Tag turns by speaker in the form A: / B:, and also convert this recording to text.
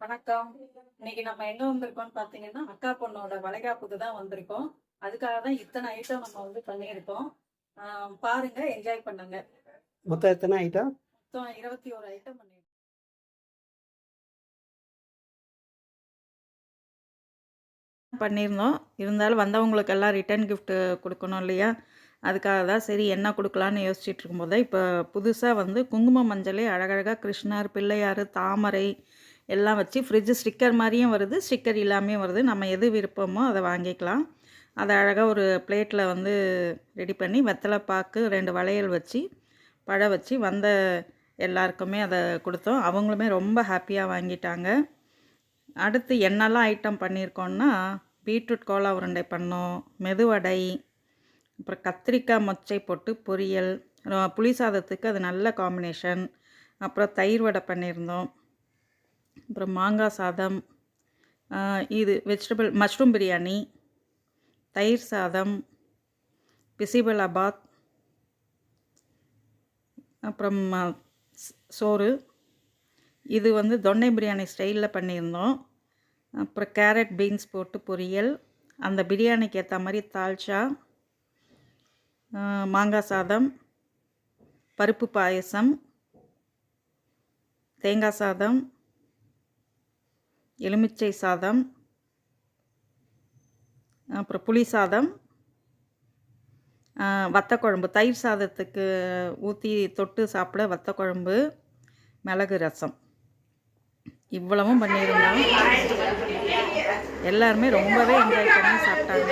A: வணக்கம். இன்னைக்கு நம்ம எங்க வந்திருக்கோம்னு பாத்தீங்கன்னா, அக்கா பொண்ணோட வளைகாப்புக்கு தான் வந்திருக்கோம். அதுக்காக தான் இத்தனை ஐட்டம் நம்ம பண்ணியிருக்கோம். பாருங்க, என்ஜாய் பண்ணுங்க.
B: மொத்தம் எத்தனை ஐட்டம்?
A: மொத்தம் 21 ஐட்டம் பண்ணியிருக்கோம்.
C: பண்ணியிருந்தோம். இருந்தாலும் வந்தவங்களுக்கெல்லாம் ரிட்டர்ன் கிஃப்ட் கொடுக்கணும் இல்லையா? அதுக்காக தான் சரி என்ன கொடுக்கலான்னு யோசிச்சுட்டு இருக்கும்போது இப்போ புதுசாக குங்கும மஞ்சளே அழகழகாக கிருஷ்ணர், பிள்ளையார், தாமரை எல்லாம் வச்சு ஃப்ரிட்ஜு ஸ்டிக்கர் மாதிரியும் வருது, ஸ்டிக்கர் இல்லாமையும் வருது. நம்ம எது விருப்பமோ அதை வாங்கிக்கலாம். அதை அழகாக ஒரு பிளேட்டில் ரெடி பண்ணி வெத்தலை பாக்கு 2 வளையல் வச்சு பழம் வச்சு வந்த எல்லாருக்குமே அதை கொடுத்தோம். அவங்களுமே ரொம்ப ஹாப்பியாக வாங்கிட்டாங்க. அடுத்து என்னெல்லாம் ஐட்டம் பண்ணியிருக்கோன்னா, பீட்ரூட் கோலா உருண்டை பண்ணோம், மெதுவடை, அப்புறம் கத்திரிக்காய் மொச்சை போட்டு பொரியல், புளி சாதத்துக்கு அது நல்ல காம்பினேஷன். அப்புறம் தயிர் வடை பண்ணியிருந்தோம். அப்புறம் மாங்காய் சாதம், இது வெஜிடபிள் மஷ்ரூம் பிரியாணி, தயிர் சாதம், பிசிபலாபாத், அப்புறம் சோறு. இது தொன்னை பிரியாணி ஸ்டைலில் பண்ணியிருந்தோம். அப்புறம் கேரட் பீன்ஸ் போட்டு பொரியல், அந்த பிரியாணிக்கு ஏற்ற மாதிரி தால்ச்சா, மாங்காய் சாதம், பருப்பு பாயசம், தேங்காய் சாதம், எலுமிச்சை சாதம், அப்புறம் புளி சாதம், வத்தக்குழம்பு, தயிர் சாதத்துக்கு ஊற்றி தொட்டு சாப்பிட வத்தக்குழம்பு, மிளகு ரசம், இவ்வளவும் பண்ணியிருந்தோம். எல்லாருமே ரொம்பவே என்ஜாய் பண்ணி சாப்பிட்டாங்க.